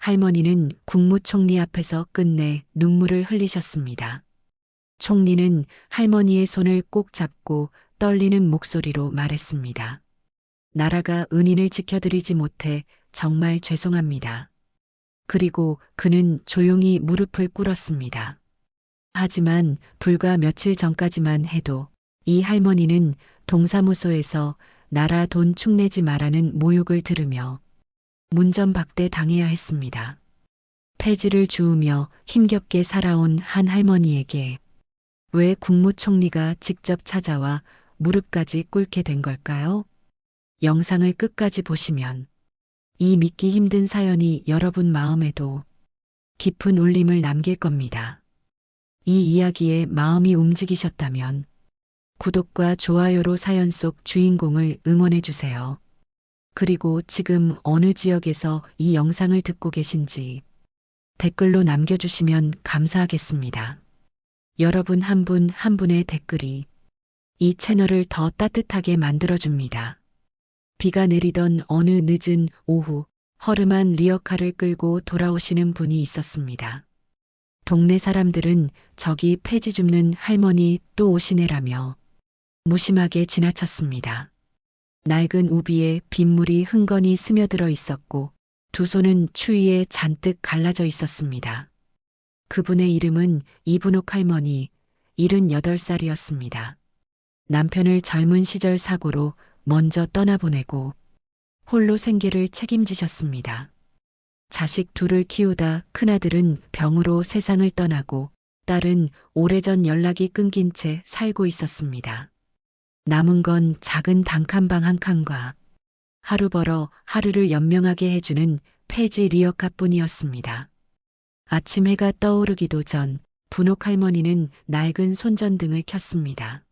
할머니는 국무총리 앞에서 끝내 눈물을 흘리셨습니다. 총리는 할머니의 손을 꼭 잡고 떨리는 목소리로 말했습니다. 나라가 은인을 지켜드리지 못해 정말 죄송합니다. 그리고 그는 조용히 무릎을 꿇었습니다. 하지만 불과 며칠 전까지만 해도 이 할머니는 동사무소에서 나라 돈 축내지 말라는 모욕을 들으며 문전박대 당해야 했습니다. 폐지를 주우며 힘겹게 살아온 한 할머니에게 왜 국무총리가 직접 찾아와 무릎까지 꿇게 된 걸까요? 영상을 끝까지 보시면 이 믿기 힘든 사연이 여러분 마음에도 깊은 울림을 남길 겁니다. 이 이야기에 마음이 움직이셨다면 구독과 좋아요로 사연 속 주인공을 응원해 주세요. 그리고 지금 어느 지역에서 이 영상을 듣고 계신지 댓글로 남겨주시면 감사하겠습니다. 여러분 한 분 한 분의 댓글이 이 채널을 더 따뜻하게 만들어줍니다. 비가 내리던 어느 늦은 오후 허름한 리어카를 끌고 돌아오시는 분이 있었습니다. 동네 사람들은 저기 폐지 줍는 할머니 또 오시네라며 무심하게 지나쳤습니다. 낡은 우비에 빗물이 흥건히 스며들어 있었고 두 손은 추위에 잔뜩 갈라져 있었습니다. 그분의 이름은 이분옥 할머니 78살이었습니다. 남편을 젊은 시절 사고로 먼저 떠나보내고 홀로 생계를 책임지셨습니다. 자식 둘을 키우다 큰아들은 병으로 세상을 떠나고 딸은 오래전 연락이 끊긴 채 살고 있었습니다. 남은 건 작은 단칸방 한 칸과 하루 벌어 하루를 연명하게 해주는 폐지 리어카뿐이었습니다. 아침 해가 떠오르기도 전 분옥 할머니는 낡은 손전등을 켰습니다.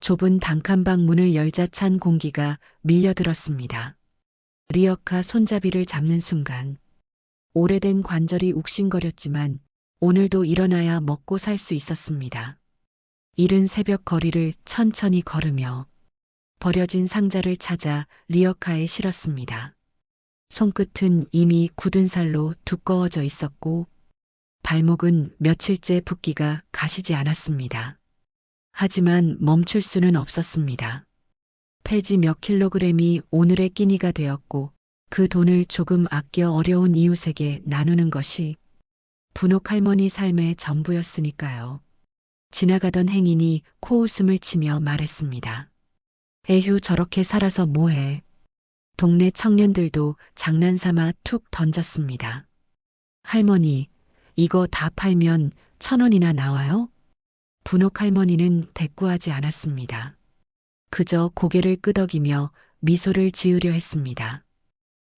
좁은 단칸방 문을 열자 찬 공기가 밀려들었습니다. 리어카 손잡이를 잡는 순간 오래된 관절이 욱신거렸지만 오늘도 일어나야 먹고 살 수 있었습니다. 이른 새벽 거리를 천천히 걸으며 버려진 상자를 찾아 리어카에 실었습니다. 손끝은 이미 굳은 살로 두꺼워져 있었고 발목은 며칠째 붓기가 가시지 않았습니다. 하지만 멈출 수는 없었습니다. 폐지 몇 킬로그램이 오늘의 끼니가 되었고 그 돈을 조금 아껴 어려운 이웃에게 나누는 것이 분옥 할머니 삶의 전부였으니까요. 지나가던 행인이 코웃음을 치며 말했습니다. 에휴 저렇게 살아서 뭐해. 동네 청년들도 장난삼아 툭 던졌습니다. 할머니, 이거 다 팔면 1,000원이나 나와요? 분옥 할머니는 대꾸하지 않았습니다. 그저 고개를 끄덕이며 미소를 지으려 했습니다.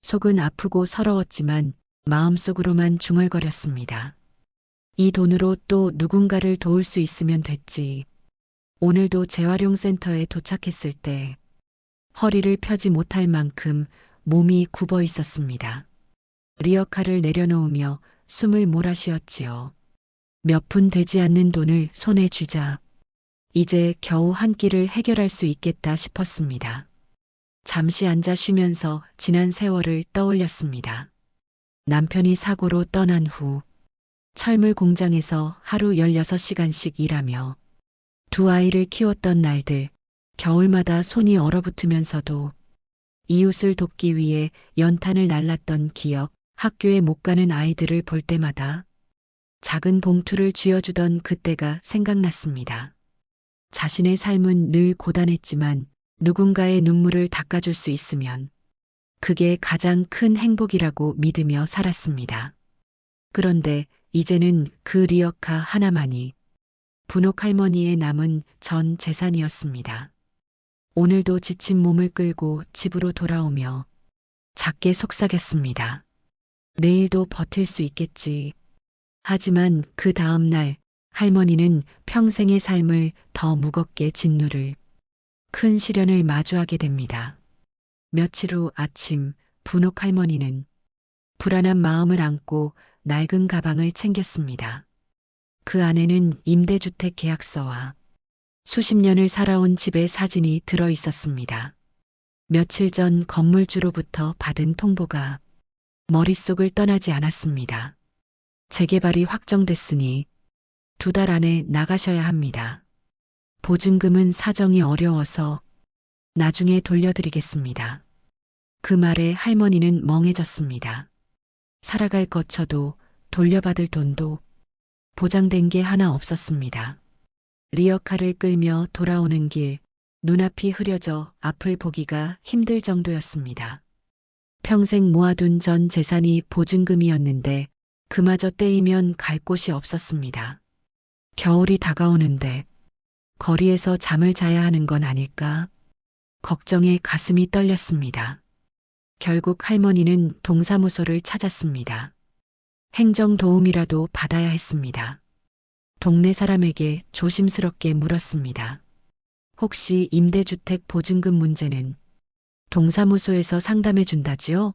속은 아프고 서러웠지만 마음속으로만 중얼거렸습니다. 이 돈으로 또 누군가를 도울 수 있으면 됐지. 오늘도 재활용센터에 도착했을 때 허리를 펴지 못할 만큼 몸이 굽어 있었습니다. 리어카를 내려놓으며 숨을 몰아쉬었지요. 몇 푼 되지 않는 돈을 손에 쥐자 이제 겨우 한 끼를 해결할 수 있겠다 싶었습니다. 잠시 앉아 쉬면서 지난 세월을 떠올렸습니다. 남편이 사고로 떠난 후 철물 공장에서 하루 16시간씩 일하며 두 아이를 키웠던 날들, 겨울마다 손이 얼어붙으면서도 이웃을 돕기 위해 연탄을 날랐던 기억, 학교에 못 가는 아이들을 볼 때마다 작은 봉투를 쥐어주던 그때가 생각났습니다. 자신의 삶은 늘 고단했지만 누군가의 눈물을 닦아줄 수 있으면 그게 가장 큰 행복이라고 믿으며 살았습니다. 그런데 이제는 그 리어카 하나만이 분옥 할머니의 남은 전 재산이었습니다. 오늘도 지친 몸을 끌고 집으로 돌아오며 작게 속삭였습니다. 내일도 버틸 수 있겠지. 하지만 그 다음 날 할머니는 평생의 삶을 더 무겁게 짓누를 큰 시련을 마주하게 됩니다. 며칠 후 아침 분옥 할머니는 불안한 마음을 안고 낡은 가방을 챙겼습니다. 그 안에는 임대주택 계약서와 수십 년을 살아온 집의 사진이 들어 있었습니다. 며칠 전 건물주로부터 받은 통보가 머릿속을 떠나지 않았습니다. 재개발이 확정됐으니 2달 안에 나가셔야 합니다. 보증금은 사정이 어려워서 나중에 돌려드리겠습니다. 그 말에 할머니는 멍해졌습니다. 살아갈 거처도 돌려받을 돈도 보장된 게 하나 없었습니다. 리어카를 끌며 돌아오는 길, 눈앞이 흐려져 앞을 보기가 힘들 정도였습니다. 평생 모아둔 전 재산이 보증금이었는데 그마저 떼이면 갈 곳이 없었습니다. 겨울이 다가오는데 거리에서 잠을 자야 하는 건 아닐까? 걱정에 가슴이 떨렸습니다. 결국 할머니는 동사무소를 찾았습니다. 행정 도움이라도 받아야 했습니다. 동네 사람에게 조심스럽게 물었습니다. 혹시 임대주택 보증금 문제는 동사무소에서 상담해 준다지요?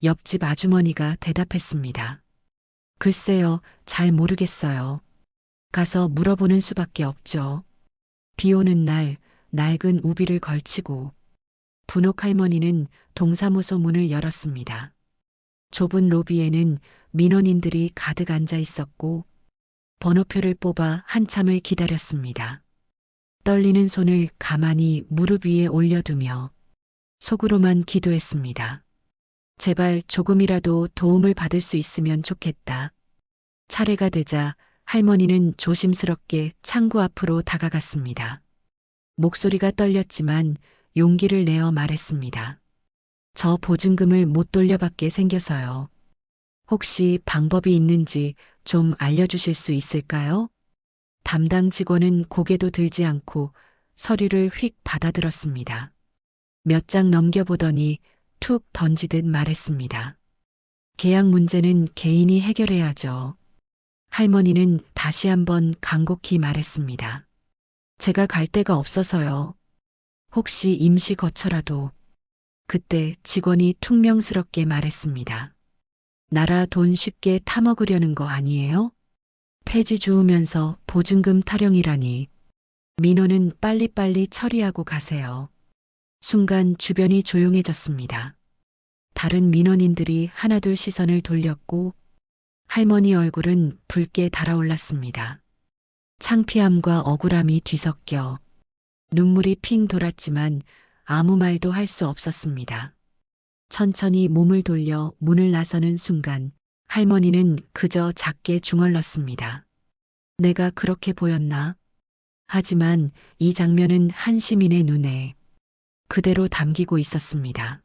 옆집 아주머니가 대답했습니다. 글쎄요, 잘 모르겠어요. 가서 물어보는 수밖에 없죠. 비 오는 날 낡은 우비를 걸치고 분옥 할머니는 동사무소 문을 열었습니다. 좁은 로비에는 민원인들이 가득 앉아 있었고 번호표를 뽑아 한참을 기다렸습니다. 떨리는 손을 가만히 무릎 위에 올려두며 속으로만 기도했습니다. 제발 조금이라도 도움을 받을 수 있으면 좋겠다. 차례가 되자 할머니는 조심스럽게 창구 앞으로 다가갔습니다. 목소리가 떨렸지만 용기를 내어 말했습니다. 저 보증금을 못 돌려받게 생겨서요. 혹시 방법이 있는지 좀 알려주실 수 있을까요? 담당 직원은 고개도 들지 않고 서류를 휙 받아들었습니다. 몇 장 넘겨보더니 툭 던지듯 말했습니다. 계약 문제는 개인이 해결해야죠. 할머니는 다시 한번 간곡히 말했습니다. 제가 갈 데가 없어서요. 혹시 임시 거처라도. 그때 직원이 퉁명스럽게 말했습니다. 나라 돈 쉽게 타먹으려는 거 아니에요? 폐지 주우면서 보증금 타령이라니. 민원은 빨리빨리 처리하고 가세요. 순간 주변이 조용해졌습니다. 다른 민원인들이 하나둘 시선을 돌렸고 할머니 얼굴은 붉게 달아올랐습니다. 창피함과 억울함이 뒤섞여 눈물이 핑 돌았지만 아무 말도 할 수 없었습니다. 천천히 몸을 돌려 문을 나서는 순간 할머니는 그저 작게 중얼렀습니다. 내가 그렇게 보였나? 하지만 이 장면은 한 시민의 눈에 그대로 담기고 있었습니다.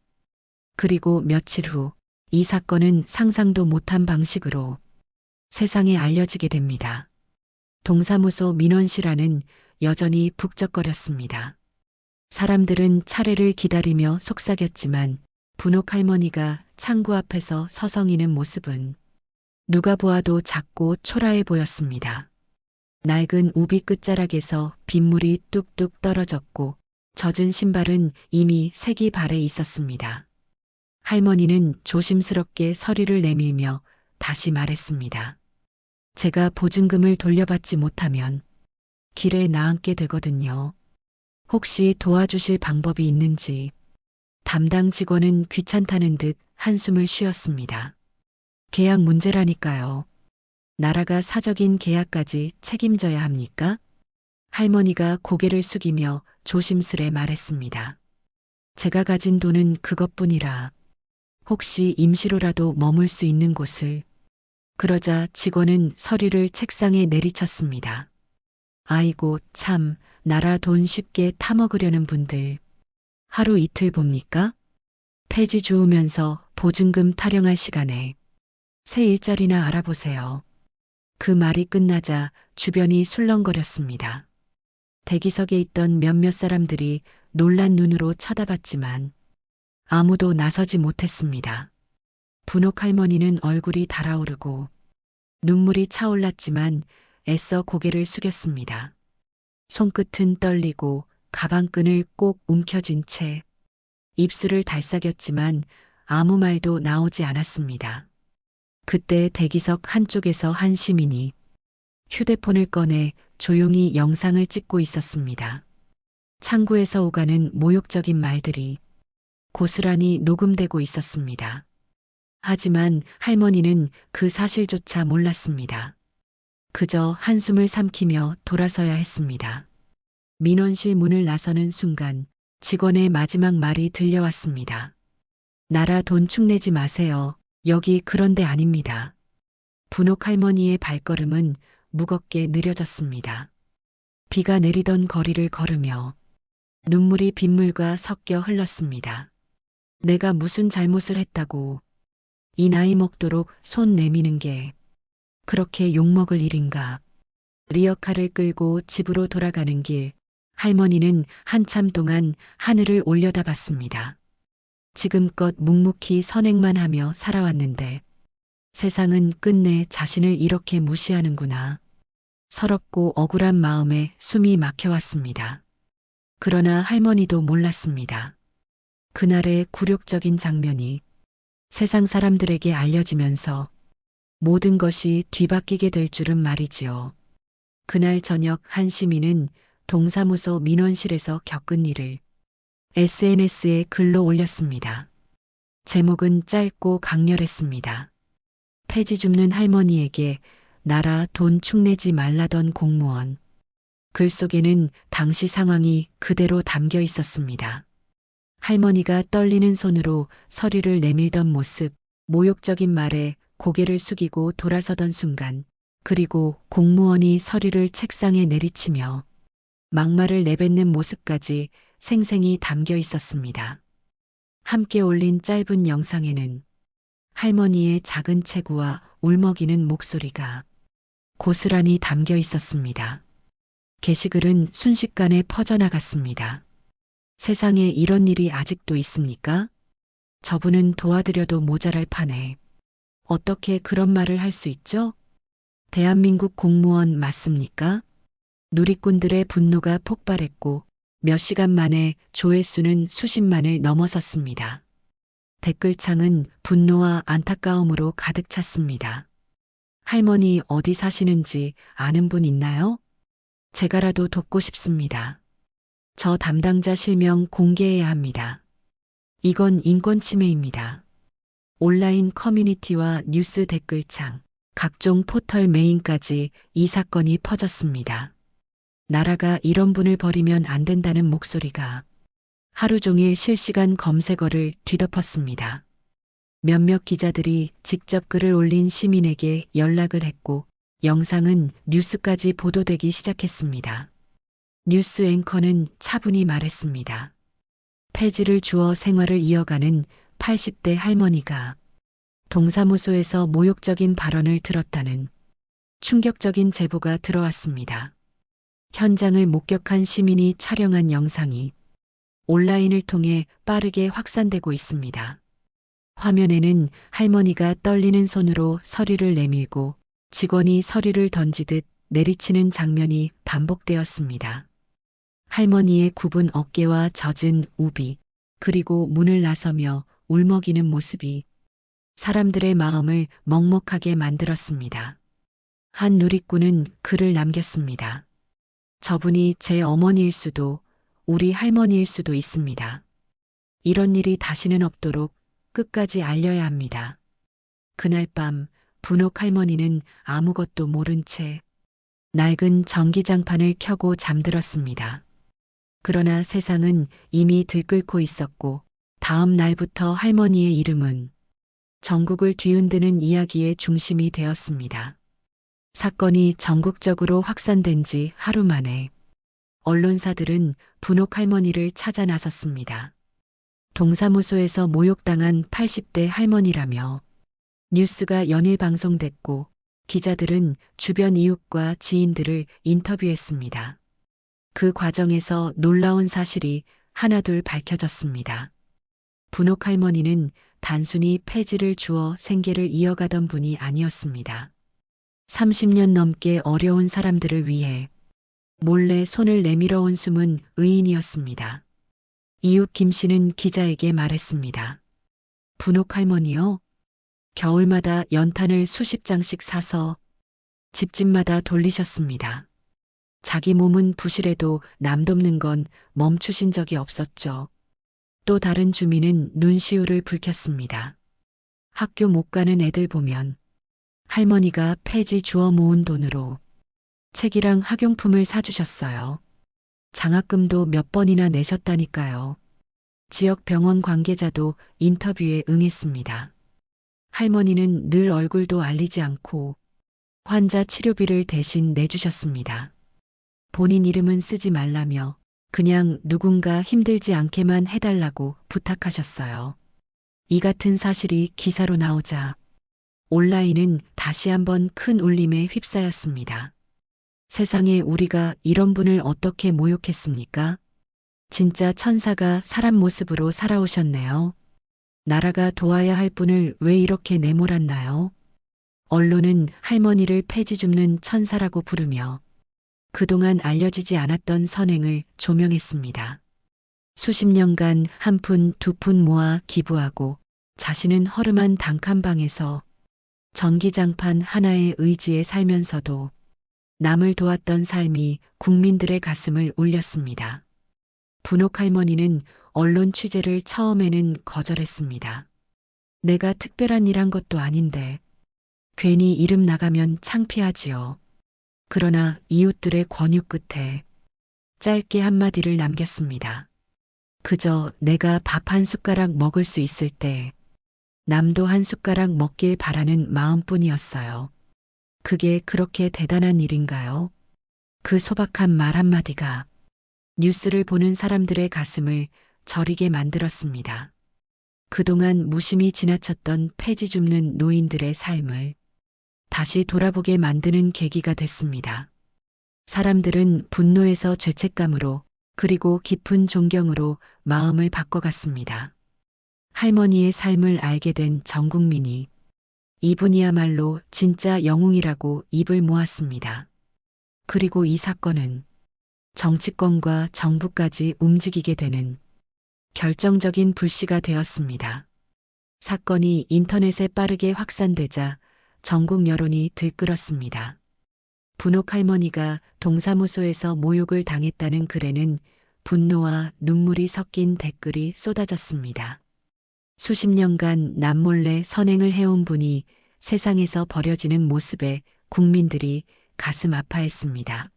그리고 며칠 후 이 사건은 상상도 못한 방식으로 세상에 알려지게 됩니다. 동사무소 민원실 안은 여전히 북적거렸습니다. 사람들은 차례를 기다리며 속삭였지만 분옥 할머니가 창구 앞에서 서성이는 모습은 누가 보아도 작고 초라해 보였습니다. 낡은 우비 끝자락에서 빗물이 뚝뚝 떨어졌고 젖은 신발은 이미 색이 발해 있었습니다. 할머니는 조심스럽게 서류를 내밀며 다시 말했습니다. 제가 보증금을 돌려받지 못하면 길에 나앉게 되거든요. 혹시 도와주실 방법이 있는지. 담당 직원은 귀찮다는 듯 한숨을 쉬었습니다. 계약 문제라니까요. 나라가 사적인 계약까지 책임져야 합니까? 할머니가 고개를 숙이며 조심스레 말했습니다. 제가 가진 돈은 그것뿐이라. 혹시 임시로라도 머물 수 있는 곳을. 그러자 직원은 서류를 책상에 내리쳤습니다. 아이고 참, 나라 돈 쉽게 타먹으려는 분들. 하루 이틀 봅니까? 폐지 주우면서 보증금 타령할 시간에 새 일자리나 알아보세요. 그 말이 끝나자 주변이 술렁거렸습니다. 대기석에 있던 몇몇 사람들이 놀란 눈으로 쳐다봤지만 아무도 나서지 못했습니다. 분옥 할머니는 얼굴이 달아오르고 눈물이 차올랐지만 애써 고개를 숙였습니다. 손끝은 떨리고 가방끈을 꼭 움켜쥔 채 입술을 달싹였지만 아무 말도 나오지 않았습니다. 그때 대기석 한쪽에서 한 시민이 휴대폰을 꺼내 조용히 영상을 찍고 있었습니다. 창구에서 오가는 모욕적인 말들이 고스란히 녹음되고 있었습니다. 하지만 할머니는 그 사실조차 몰랐습니다. 그저 한숨을 삼키며 돌아서야 했습니다. 민원실 문을 나서는 순간 직원의 마지막 말이 들려왔습니다. 나라 돈 축내지 마세요. 여기 그런 데 아닙니다. 분옥 할머니의 발걸음은 무겁게 느려졌습니다. 비가 내리던 거리를 걸으며 눈물이 빗물과 섞여 흘렀습니다. 내가 무슨 잘못을 했다고 이 나이 먹도록 손 내미는 게 그렇게 욕먹을 일인가. 리어카를 끌고 집으로 돌아가는 길, 할머니는 한참 동안 하늘을 올려다봤습니다. 지금껏 묵묵히 선행만 하며 살아왔는데 세상은 끝내 자신을 이렇게 무시하는구나. 서럽고 억울한 마음에 숨이 막혀왔습니다. 그러나 할머니도 몰랐습니다. 그날의 굴욕적인 장면이 세상 사람들에게 알려지면서 모든 것이 뒤바뀌게 될 줄은 말이지요. 그날 저녁 한 시민은 동사무소 민원실에서 겪은 일을 SNS에 글로 올렸습니다. 제목은 짧고 강렬했습니다. 폐지 줍는 할머니에게 나라 돈 축내지 말라던 공무원. 글 속에는 당시 상황이 그대로 담겨 있었습니다. 할머니가 떨리는 손으로 서류를 내밀던 모습, 모욕적인 말에 고개를 숙이고 돌아서던 순간, 그리고 공무원이 서류를 책상에 내리치며 막말을 내뱉는 모습까지 생생히 담겨 있었습니다. 함께 올린 짧은 영상에는 할머니의 작은 체구와 울먹이는 목소리가 고스란히 담겨 있었습니다. 게시글은 순식간에 퍼져나갔습니다. 세상에 이런 일이 아직도 있습니까? 저분은 도와드려도 모자랄 판에 어떻게 그런 말을 할 수 있죠? 대한민국 공무원 맞습니까? 누리꾼들의 분노가 폭발했고 몇 시간 만에 조회수는 수십만을 넘어섰습니다. 댓글창은 분노와 안타까움으로 가득 찼습니다. 할머니 어디 사시는지 아는 분 있나요? 제가라도 돕고 싶습니다. 저 담당자 실명 공개해야 합니다. 이건 인권 침해입니다. 온라인 커뮤니티와 뉴스 댓글창, 각종 포털 메인까지 이 사건이 퍼졌습니다. 나라가 이런 분을 버리면 안 된다는 목소리가 하루 종일 실시간 검색어를 뒤덮었습니다. 몇몇 기자들이 직접 글을 올린 시민에게 연락을 했고 영상은 뉴스까지 보도되기 시작했습니다. 뉴스 앵커는 차분히 말했습니다. 폐지를 주어 생활을 이어가는 80대 할머니가 동사무소에서 모욕적인 발언을 들었다는 충격적인 제보가 들어왔습니다. 현장을 목격한 시민이 촬영한 영상이 온라인을 통해 빠르게 확산되고 있습니다. 화면에는 할머니가 떨리는 손으로 서류를 내밀고 직원이 서류를 던지듯 내리치는 장면이 반복되었습니다. 할머니의 굽은 어깨와 젖은 우비, 그리고 문을 나서며 울먹이는 모습이 사람들의 마음을 먹먹하게 만들었습니다. 한 누리꾼은 글을 남겼습니다. 저분이 제 어머니일 수도 우리 할머니일 수도 있습니다. 이런 일이 다시는 없도록 끝까지 알려야 합니다. 그날 밤 분옥 할머니는 아무것도 모른 채 낡은 전기장판을 켜고 잠들었습니다. 그러나 세상은 이미 들끓고 있었고 다음 날부터 할머니의 이름은 전국을 뒤흔드는 이야기의 중심이 되었습니다. 사건이 전국적으로 확산된 지 하루 만에 언론사들은 분옥 할머니를 찾아 나섰습니다. 동사무소에서 모욕당한 80대 할머니라며 뉴스가 연일 방송됐고 기자들은 주변 이웃과 지인들을 인터뷰했습니다. 그 과정에서 놀라운 사실이 하나둘 밝혀졌습니다. 분옥 할머니는 단순히 폐지를 주어 생계를 이어가던 분이 아니었습니다. 30년 넘게 어려운 사람들을 위해 몰래 손을 내밀어 온 숨은 의인이었습니다. 이웃 김 씨는 기자에게 말했습니다. 분옥 할머니요? 겨울마다 연탄을 수십 장씩 사서 집집마다 돌리셨습니다. 자기 몸은 부실해도 남 돕는 건 멈추신 적이 없었죠. 또 다른 주민은 눈시울을 붉혔습니다. 학교 못 가는 애들 보면 할머니가 폐지 주워 모은 돈으로 책이랑 학용품을 사주셨어요. 장학금도 몇 번이나 내셨다니까요. 지역 병원 관계자도 인터뷰에 응했습니다. 할머니는 늘 얼굴도 알리지 않고 환자 치료비를 대신 내주셨습니다. 본인 이름은 쓰지 말라며 그냥 누군가 힘들지 않게만 해달라고 부탁하셨어요. 이 같은 사실이 기사로 나오자 온라인은 다시 한번 큰 울림에 휩싸였습니다. 세상에 우리가 이런 분을 어떻게 모욕했습니까? 진짜 천사가 사람 모습으로 살아오셨네요. 나라가 도와야 할 분을 왜 이렇게 내몰았나요? 언론은 할머니를 폐지 줍는 천사라고 부르며 그동안 알려지지 않았던 선행을 조명했습니다. 수십 년간 한 푼, 두 푼 모아 기부하고 자신은 허름한 단칸방에서 전기장판 하나의 의지에 살면서도 남을 도왔던 삶이 국민들의 가슴을 울렸습니다. 분옥 할머니는 언론 취재를 처음에는 거절했습니다. 내가 특별한 일 한 것도 아닌데 괜히 이름 나가면 창피하지요. 그러나 이웃들의 권유 끝에 짧게 한마디를 남겼습니다. 그저 내가 밥 한 숟가락 먹을 수 있을 때 남도 한 숟가락 먹길 바라는 마음뿐이었어요. 그게 그렇게 대단한 일인가요? 그 소박한 말 한마디가 뉴스를 보는 사람들의 가슴을 저리게 만들었습니다. 그동안 무심히 지나쳤던 폐지 줍는 노인들의 삶을 다시 돌아보게 만드는 계기가 됐습니다. 사람들은 분노에서 죄책감으로 그리고 깊은 존경으로 마음을 바꿔갔습니다. 할머니의 삶을 알게 된 전 국민이 이분이야말로 진짜 영웅이라고 입을 모았습니다. 그리고 이 사건은 정치권과 정부까지 움직이게 되는 결정적인 불씨가 되었습니다. 사건이 인터넷에 빠르게 확산되자 전국 여론이 들끓었습니다. 분옥 할머니가 동사무소에서 모욕을 당했다는 글에는 분노와 눈물이 섞인 댓글이 쏟아졌습니다. 수십 년간 남몰래 선행을 해온 분이 세상에서 버려지는 모습에 국민들이 가슴 아파했습니다.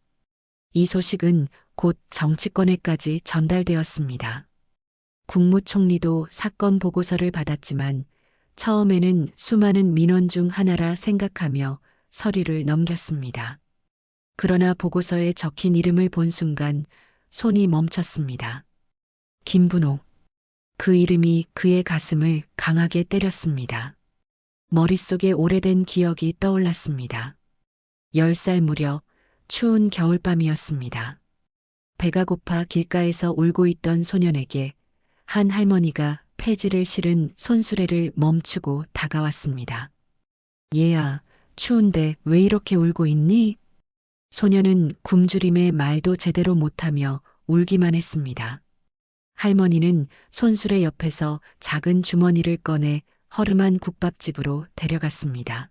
이 소식은 곧 정치권에까지 전달되었습니다. 국무총리도 사건 보고서를 받았지만 처음에는 수많은 민원 중 하나라 생각하며 서류를 넘겼습니다. 그러나 보고서에 적힌 이름을 본 순간 손이 멈췄습니다. 김분옥. 그 이름이 그의 가슴을 강하게 때렸습니다. 머릿속에 오래된 기억이 떠올랐습니다. 10살 무렵 추운 겨울밤이었습니다. 배가 고파 길가에서 울고 있던 소년에게 한 할머니가 폐지를 실은 손수레를 멈추고 다가왔습니다. 얘야, 추운데 왜 이렇게 울고 있니? 소년은 굶주림에 말도 제대로 못하며 울기만 했습니다. 할머니는 손수레 옆에서 작은 주머니를 꺼내 허름한 국밥집으로 데려갔습니다.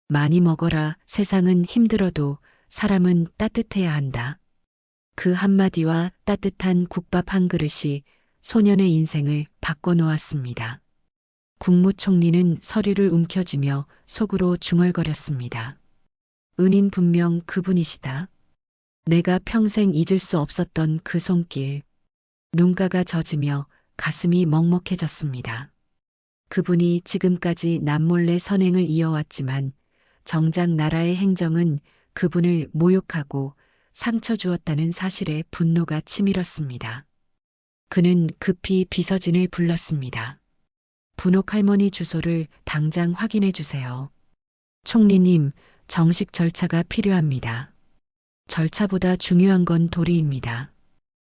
많이 먹어라. 세상은 힘들어도 사람은 따뜻해야 한다. 그 한마디와 따뜻한 국밥 한 그릇이 소년의 인생을 바꿔놓았습니다. 국무총리는 서류를 움켜쥐며 속으로 중얼거렸습니다. 은인 분명 그분이시다. 내가 평생 잊을 수 없었던 그 손길. 눈가가 젖으며 가슴이 먹먹해졌습니다. 그분이 지금까지 남몰래 선행을 이어왔지만 정작 나라의 행정은 그분을 모욕하고 상처 주었다는 사실에 분노가 치밀었습니다. 그는 급히 비서진을 불렀습니다. 분옥 할머니 주소를 당장 확인해 주세요. 총리님, 정식 절차가 필요합니다. 절차보다 중요한 건 도리입니다.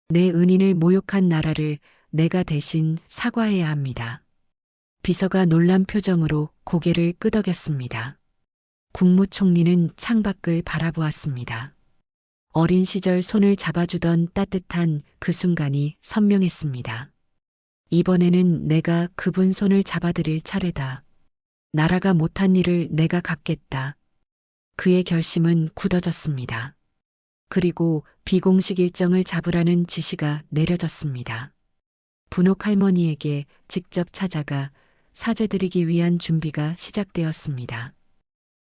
내 은인을 모욕한 나라를 내가 대신 사과해야 합니다. 비서가 놀란 표정으로 고개를 끄덕였습니다. 국무총리는 창밖을 바라보았습니다. 어린 시절 손을 잡아주던 따뜻한 그 순간이 선명했습니다. 이번에는 내가 그분 손을 잡아드릴 차례다. 나라가 못한 일을 내가 갚겠다. 그의 결심은 굳어졌습니다. 그리고 비공식 일정을 잡으라는 지시가 내려졌습니다. 분옥 할머니에게 직접 찾아가 사죄드리기 위한 준비가 시작되었습니다.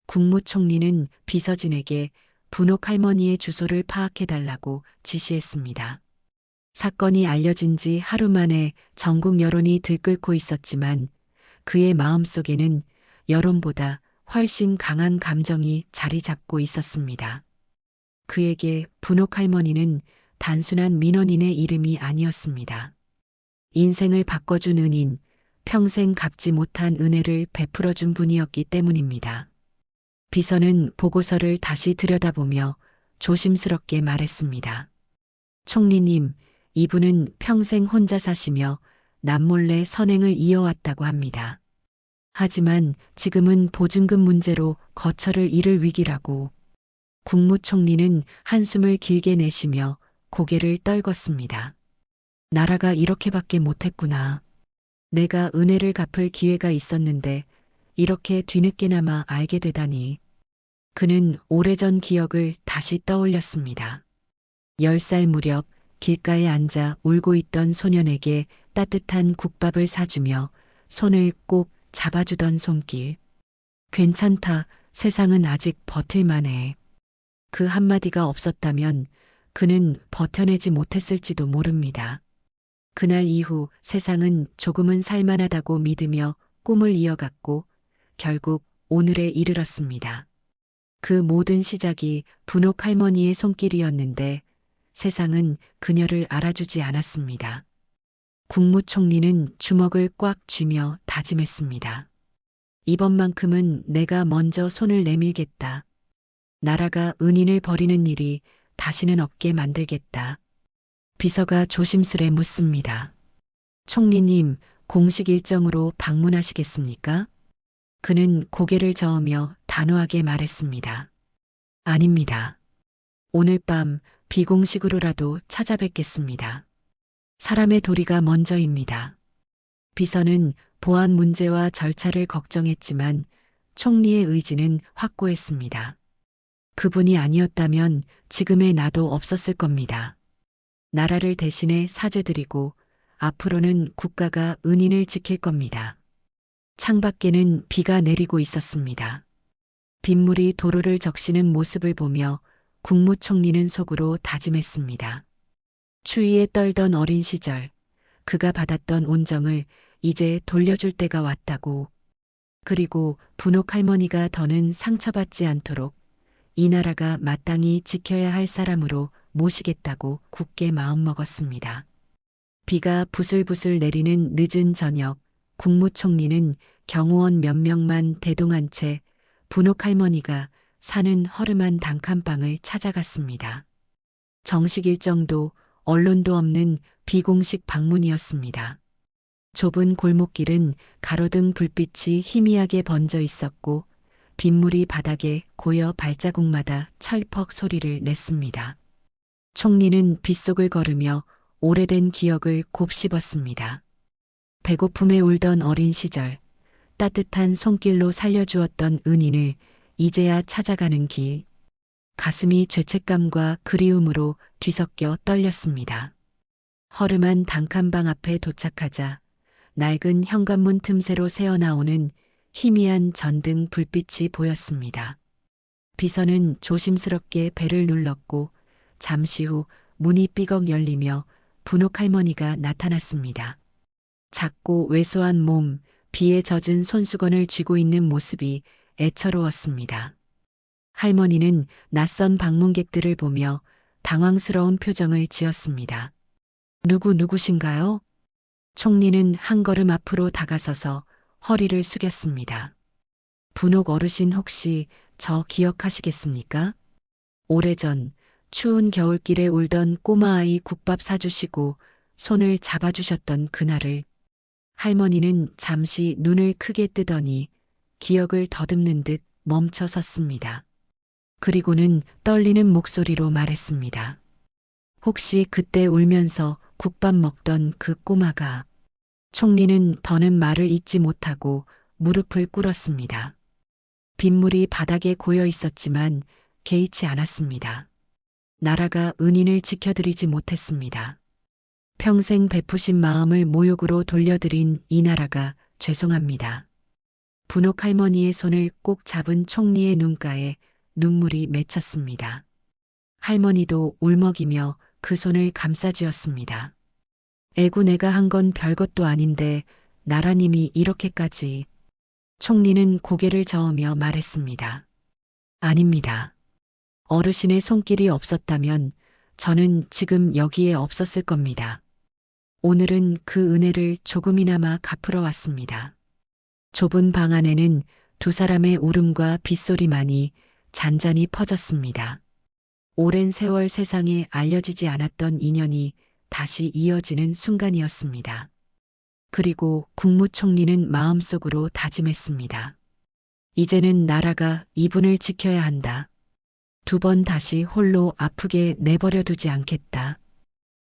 국무총리는 비서진에게 분옥 할머니의 주소를 파악해달라고 지시했습니다. 사건이 알려진 지 하루 만에 전국 여론이 들끓고 있었지만 그의 마음속에는 여론보다 훨씬 강한 감정이 자리 잡고 있었습니다. 그에게 분옥 할머니는 단순한 민원인의 이름이 아니었습니다. 인생을 바꿔준 은인, 평생 갚지 못한 은혜를 베풀어준 분이었기 때문입니다. 비서는 보고서를 다시 들여다보며 조심스럽게 말했습니다. 총리님, 이분은 평생 혼자 사시며 남몰래 선행을 이어왔다고 합니다. 하지만 지금은 보증금 문제로 거처를 잃을 위기라고. 국무총리는 한숨을 길게 내쉬며 고개를 떨궜습니다. 나라가 이렇게밖에 못했구나. 내가 은혜를 갚을 기회가 있었는데 이렇게 뒤늦게나마 알게 되다니. 그는 오래전 기억을 다시 떠올렸습니다. 10살 무렵 길가에 앉아 울고 있던 소년에게 따뜻한 국밥을 사주며 손을 꼭 잡아주던 손길. 괜찮다, 세상은 아직 버틸만해. 그 한마디가 없었다면 그는 버텨내지 못했을지도 모릅니다. 그날 이후 세상은 조금은 살만하다고 믿으며 꿈을 이어갔고 결국 오늘에 이르렀습니다. 그 모든 시작이 분옥 할머니의 손길이었는데 세상은 그녀를 알아주지 않았습니다. 국무총리는 주먹을 꽉 쥐며 다짐했습니다. 이번만큼은 내가 먼저 손을 내밀겠다. 나라가 은인을 버리는 일이 다시는 없게 만들겠다. 비서가 조심스레 묻습니다. 총리님, 공식 일정으로 방문하시겠습니까? 그는 고개를 저으며 단호하게 말했습니다. 아닙니다. 오늘 밤 비공식으로라도 찾아뵙겠습니다. 사람의 도리가 먼저입니다. 비서는 보안 문제와 절차를 걱정했지만 총리의 의지는 확고했습니다. 그분이 아니었다면 지금의 나도 없었을 겁니다. 나라를 대신해 사죄드리고 앞으로는 국가가 은인을 지킬 겁니다. 창밖에는 비가 내리고 있었습니다. 빗물이 도로를 적시는 모습을 보며 국무총리는 속으로 다짐했습니다. 추위에 떨던 어린 시절, 그가 받았던 온정을 이제 돌려줄 때가 왔다고. 그리고 분옥 할머니가 더는 상처받지 않도록 이 나라가 마땅히 지켜야 할 사람으로 모시겠다고 굳게 마음먹었습니다. 비가 부슬부슬 내리는 늦은 저녁, 국무총리는 경호원 몇 명만 대동한 채 분옥 할머니가 사는 허름한 단칸방을 찾아갔습니다. 정식 일정도 언론도 없는 비공식 방문이었습니다. 좁은 골목길은 가로등 불빛이 희미하게 번져 있었고 빗물이 바닥에 고여 발자국마다 철퍽 소리를 냈습니다. 총리는 빗속을 걸으며 오래된 기억을 곱씹었습니다. 배고픔에 울던 어린 시절, 따뜻한 손길로 살려주었던 은인을 이제야 찾아가는 길. 가슴이 죄책감과 그리움으로 뒤섞여 떨렸습니다. 허름한 단칸방 앞에 도착하자 낡은 현관문 틈새로 새어나오는 희미한 전등 불빛이 보였습니다. 비서는 조심스럽게 벨을 눌렀고 잠시 후 문이 삐걱 열리며 분옥 할머니가 나타났습니다. 작고 왜소한 몸, 비에 젖은 손수건을 쥐고 있는 모습이 애처로웠습니다. 할머니는 낯선 방문객들을 보며 당황스러운 표정을 지었습니다. 누구신가요? 총리는 한 걸음 앞으로 다가서서 허리를 숙였습니다. 분옥 어르신 혹시 저 기억하시겠습니까? 오래전 추운 겨울길에 울던 꼬마아이 국밥 사주시고 손을 잡아주셨던 그날을. 할머니는 잠시 눈을 크게 뜨더니 기억을 더듬는 듯 멈춰 섰습니다. 그리고는 떨리는 목소리로 말했습니다. 혹시 그때 울면서 국밥 먹던 그 꼬마가. 총리는 더는 말을 잇지 못하고 무릎을 꿇었습니다. 빗물이 바닥에 고여 있었지만 개의치 않았습니다. 나라가 은인을 지켜드리지 못했습니다. 평생 베푸신 마음을 모욕으로 돌려드린 이 나라가 죄송합니다. 분옥 할머니의 손을 꼭 잡은 총리의 눈가에 눈물이 맺혔습니다. 할머니도 울먹이며 그 손을 감싸쥐었습니다. 애구 내가 한 건 별것도 아닌데 나라님이 이렇게까지. 총리는 고개를 저으며 말했습니다. 아닙니다. 어르신의 손길이 없었다면 저는 지금 여기에 없었을 겁니다. 오늘은 그 은혜를 조금이나마 갚으러 왔습니다. 좁은 방 안에는 두 사람의 울음과 빗소리만이 잔잔히 퍼졌습니다. 오랜 세월 세상에 알려지지 않았던 인연이 다시 이어지는 순간이었습니다. 그리고 국무총리는 마음속으로 다짐했습니다. 이제는 나라가 이분을 지켜야 한다. 두 번 다시 홀로 아프게 내버려 두지 않겠다.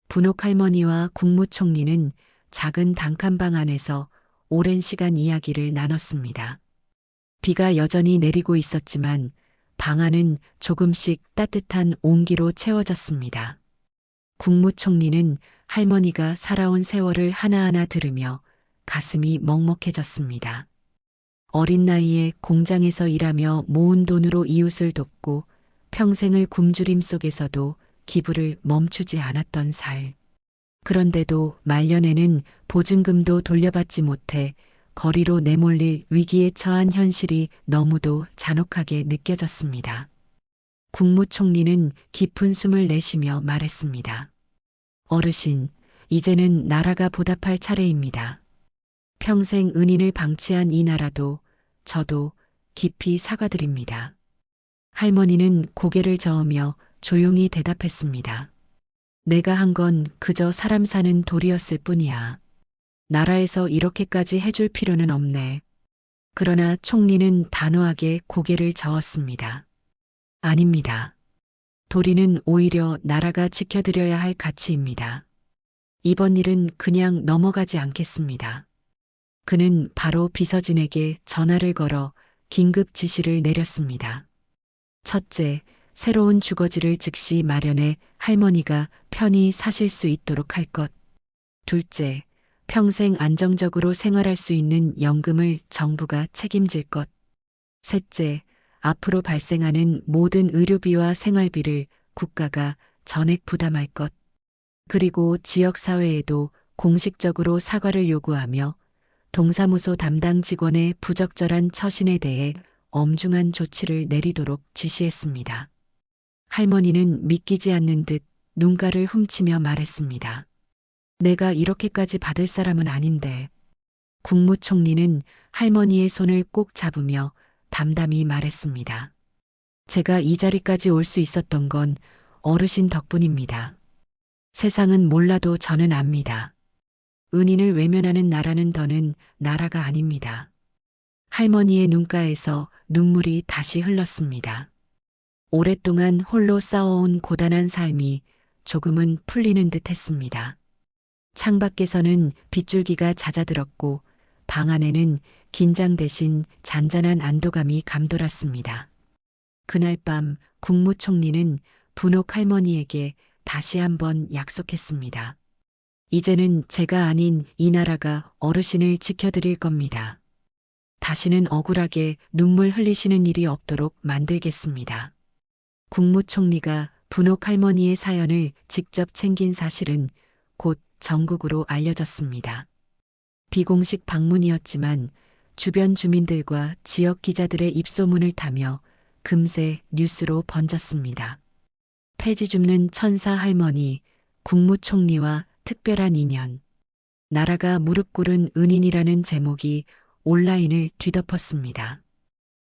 분옥 할머니와 국무총리는 작은 단칸방 안에서 오랜 시간 이야기를 나눴습니다. 비가 여전히 내리고 있었지만 방 안은 조금씩 따뜻한 온기로 채워졌습니다. 국무총리는 할머니가 살아온 세월을 하나하나 들으며 가슴이 먹먹해졌습니다. 어린 나이에 공장에서 일하며 모은 돈으로 이웃을 돕고 평생을 굶주림 속에서도 기부를 멈추지 않았던 살. 그런데도 말년에는 보증금도 돌려받지 못해 거리로 내몰릴 위기에 처한 현실이 너무도 잔혹하게 느껴졌습니다. 국무총리는 깊은 숨을 내쉬며 말했습니다. 어르신, 이제는 나라가 보답할 차례입니다. 평생 은인을 방치한 이 나라도 저도 깊이 사과드립니다. 할머니는 고개를 저으며 조용히 대답했습니다. 내가 한 건 그저 사람 사는 도리였을 뿐이야. 나라에서 이렇게까지 해줄 필요는 없네. 그러나 총리는 단호하게 고개를 저었습니다. 아닙니다. 도리는 오히려 나라가 지켜드려야 할 가치입니다. 이번 일은 그냥 넘어가지 않겠습니다. 그는 바로 비서진에게 전화를 걸어 긴급 지시를 내렸습니다. 첫째, 새로운 주거지를 즉시 마련해 할머니가 편히 사실 수 있도록 할 것. 둘째, 평생 안정적으로 생활할 수 있는 연금을 정부가 책임질 것. 셋째, 앞으로 발생하는 모든 의료비와 생활비를 국가가 전액 부담할 것. 그리고 지역사회에도 공식적으로 사과를 요구하며 동사무소 담당 직원의 부적절한 처신에 대해 엄중한 조치를 내리도록 지시했습니다. 할머니는 믿기지 않는 듯 눈가를 훔치며 말했습니다. 내가 이렇게까지 받을 사람은 아닌데. 국무총리는 할머니의 손을 꼭 잡으며 담담히 말했습니다. 제가 이 자리까지 올 수 있었던 건 어르신 덕분입니다. 세상은 몰라도 저는 압니다. 은인을 외면하는 나라는 더는 나라가 아닙니다. 할머니의 눈가에서 눈물이 다시 흘렀습니다. 오랫동안 홀로 싸워온 고단한 삶이 조금은 풀리는 듯 했습니다. 창밖에서는 빗줄기가 잦아들었고 방 안에는 긴장 대신 잔잔한 안도감이 감돌았습니다. 그날 밤 국무총리는 분옥 할머니에게 다시 한번 약속했습니다. 이제는 제가 아닌 이 나라가 어르신을 지켜드릴 겁니다. 다시는 억울하게 눈물 흘리시는 일이 없도록 만들겠습니다. 국무총리가 분옥 할머니의 사연을 직접 챙긴 사실은 곧 전국으로 알려졌습니다. 비공식 방문이었지만 주변 주민들과 지역 기자들의 입소문을 타며 금세 뉴스로 번졌습니다. 폐지 줍는 천사 할머니, 국무총리와 특별한 인연. 나라가 무릎 꿇은 은인이라는 제목이 온라인을 뒤덮었습니다.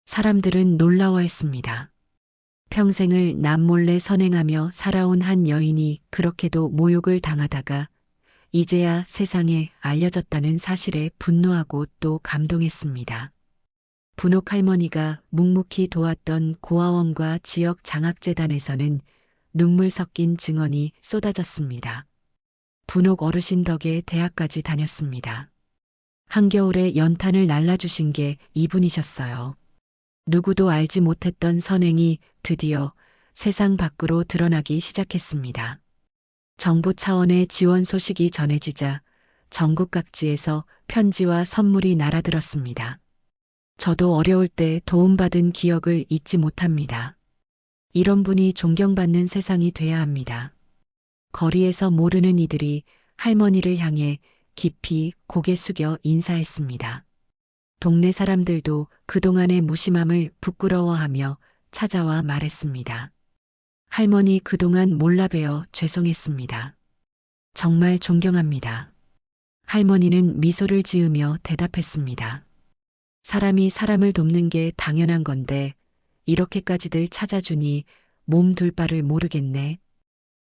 사람들은 놀라워했습니다. 평생을 남몰래 선행하며 살아온 한 여인이 그렇게도 모욕을 당하다가 이제야 세상에 알려졌다는 사실에 분노하고 또 감동했습니다. 분옥 할머니가 묵묵히 도왔던 고아원과 지역 장학재단에서는 눈물 섞인 증언이 쏟아졌습니다. 분옥 어르신 덕에 대학까지 다녔습니다. 한겨울에 연탄을 날라주신 게 이분이셨어요. 누구도 알지 못했던 선행이 드디어 세상 밖으로 드러나기 시작했습니다. 정부 차원의 지원 소식이 전해지자 전국 각지에서 편지와 선물이 날아들었습니다. 저도 어려울 때 도움받은 기억을 잊지 못합니다. 이런 분이 존경받는 세상이 돼야 합니다. 거리에서 모르는 이들이 할머니를 향해 깊이 고개 숙여 인사했습니다. 동네 사람들도 그동안의 무심함을 부끄러워하며 찾아와 말했습니다. 할머니 그동안 몰라뵈어 죄송했습니다. 정말 존경합니다. 할머니는 미소를 지으며 대답했습니다. 사람이 사람을 돕는 게 당연한 건데 이렇게까지들 찾아주니 몸 둘 바를 모르겠네.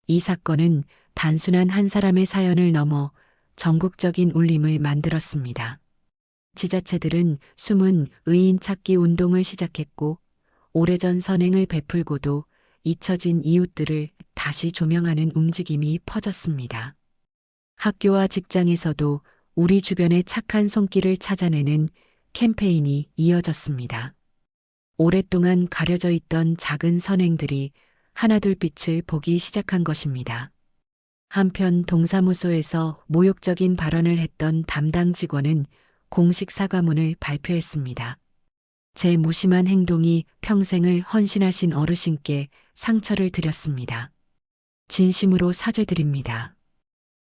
이 사건은 단순한 한 사람의 사연을 넘어 전국적인 울림을 만들었습니다. 지자체들은 숨은 의인 찾기 운동을 시작했고 오래전 선행을 베풀고도 잊혀진 이웃들을 다시 조명하는 움직임이 퍼졌습니다. 학교와 직장에서도 우리 주변의 착한 손길을 찾아내는 캠페인이 이어졌습니다. 오랫동안 가려져 있던 작은 선행들이 하나둘 빛을 보기 시작한 것입니다. 한편 동사무소에서 모욕적인 발언을 했던 담당 직원은 공식 사과문을 발표했습니다. 제 무심한 행동이 평생을 헌신하신 어르신께 상처를 드렸습니다. 진심으로 사죄드립니다.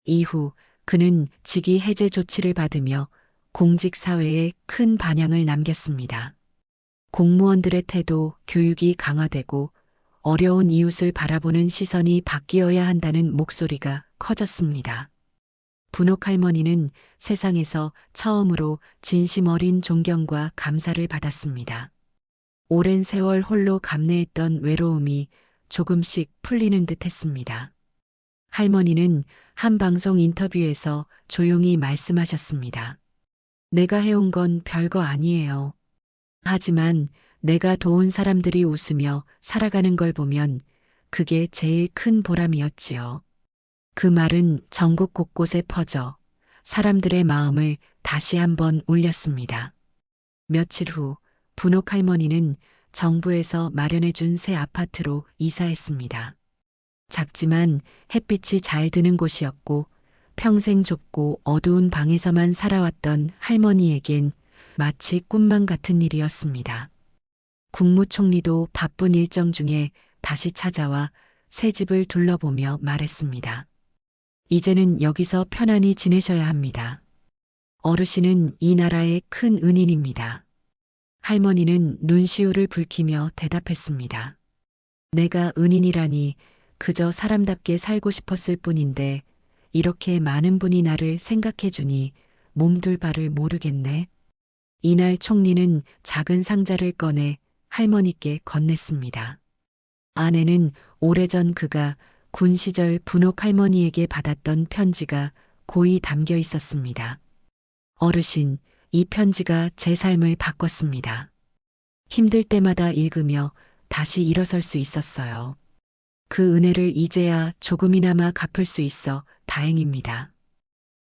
이후 그는 직위 해제 조치를 받으며 공직 사회에 큰 반향을 남겼습니다. 공무원들의 태도, 교육이 강화되고 어려운 이웃을 바라보는 시선이 바뀌어야 한다는 목소리가 커졌습니다. 분옥 할머니는 세상에서 처음으로 진심 어린 존경과 감사를 받았습니다. 오랜 세월 홀로 감내했던 외로움이 조금씩 풀리는 듯 했습니다. 할머니는 한 방송 인터뷰에서 조용히 말씀하셨습니다. 내가 해온 건 별거 아니에요. 하지만 내가 도운 사람들이 웃으며 살아가는 걸 보면 그게 제일 큰 보람이었지요. 그 말은 전국 곳곳에 퍼져 사람들의 마음을 다시 한번 울렸습니다. 며칠 후 분옥 할머니는 정부에서 마련해준 새 아파트로 이사했습니다. 작지만 햇빛이 잘 드는 곳이었고 평생 좁고 어두운 방에서만 살아왔던 할머니에겐 마치 꿈만 같은 일이었습니다. 국무총리도 바쁜 일정 중에 다시 찾아와 새 집을 둘러보며 말했습니다. 이제는 여기서 편안히 지내셔야 합니다. 어르신은 이 나라의 큰 은인입니다. 할머니는 눈시울을 붉히며 대답했습니다. 내가 은인이라니 그저 사람답게 살고 싶었을 뿐인데 이렇게 많은 분이 나를 생각해 주니 몸둘 바를 모르겠네. 이날 총리는 작은 상자를 꺼내 할머니께 건넸습니다. 안에는 오래전 그가 군 시절 분옥 할머니에게 받았던 편지가 고이 담겨 있었습니다. 어르신, 이 편지가 제 삶을 바꿨습니다. 힘들 때마다 읽으며 다시 일어설 수 있었어요. 그 은혜를 이제야 조금이나마 갚을 수 있어 다행입니다.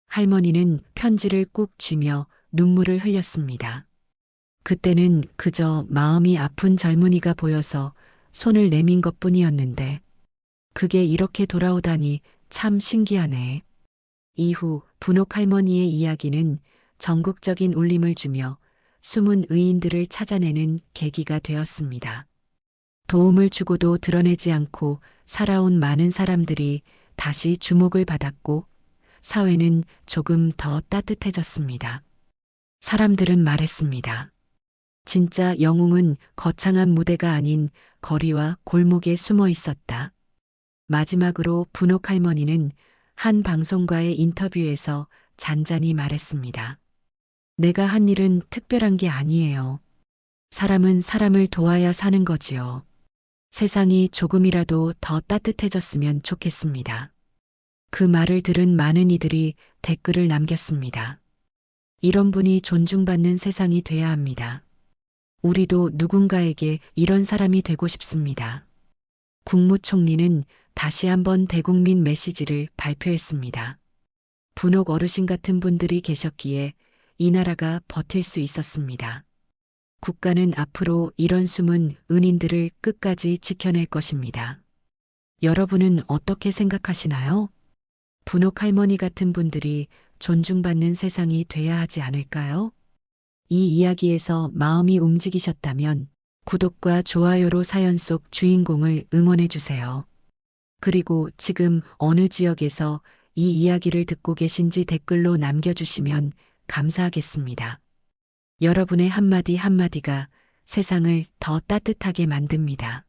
할머니는 편지를 꾹 쥐며 눈물을 흘렸습니다. 그때는 그저 마음이 아픈 젊은이가 보여서 손을 내민 것뿐이었는데 그게 이렇게 돌아오다니 참 신기하네. 이후 분옥 할머니의 이야기는 전국적인 울림을 주며 숨은 의인들을 찾아내는 계기가 되었습니다. 도움을 주고도 드러내지 않고 살아온 많은 사람들이 다시 주목을 받았고 사회는 조금 더 따뜻해졌습니다. 사람들은 말했습니다. 진짜 영웅은 거창한 무대가 아닌 거리와 골목에 숨어 있었다. 마지막으로 분옥 할머니는 한 방송과의 인터뷰에서 잔잔히 말했습니다. 내가 한 일은 특별한 게 아니에요. 사람은 사람을 도와야 사는 거지요. 세상이 조금이라도 더 따뜻해졌으면 좋겠습니다. 그 말을 들은 많은 이들이 댓글을 남겼습니다. 이런 분이 존중받는 세상이 돼야 합니다. 우리도 누군가에게 이런 사람이 되고 싶습니다. 국무총리는 다시 한번 대국민 메시지를 발표했습니다. 분옥 어르신 같은 분들이 계셨기에 이 나라가 버틸 수 있었습니다. 국가는 앞으로 이런 숨은 은인들을 끝까지 지켜낼 것입니다. 여러분은 어떻게 생각하시나요? 분옥 할머니 같은 분들이 존중받는 세상이 돼야 하지 않을까요? 이 이야기에서 마음이 움직이셨다면 구독과 좋아요로 사연 속 주인공을 응원해 주세요. 그리고 지금 어느 지역에서 이 이야기를 듣고 계신지 댓글로 남겨주시면 감사하겠습니다. 여러분의 한마디 한마디가 세상을 더 따뜻하게 만듭니다.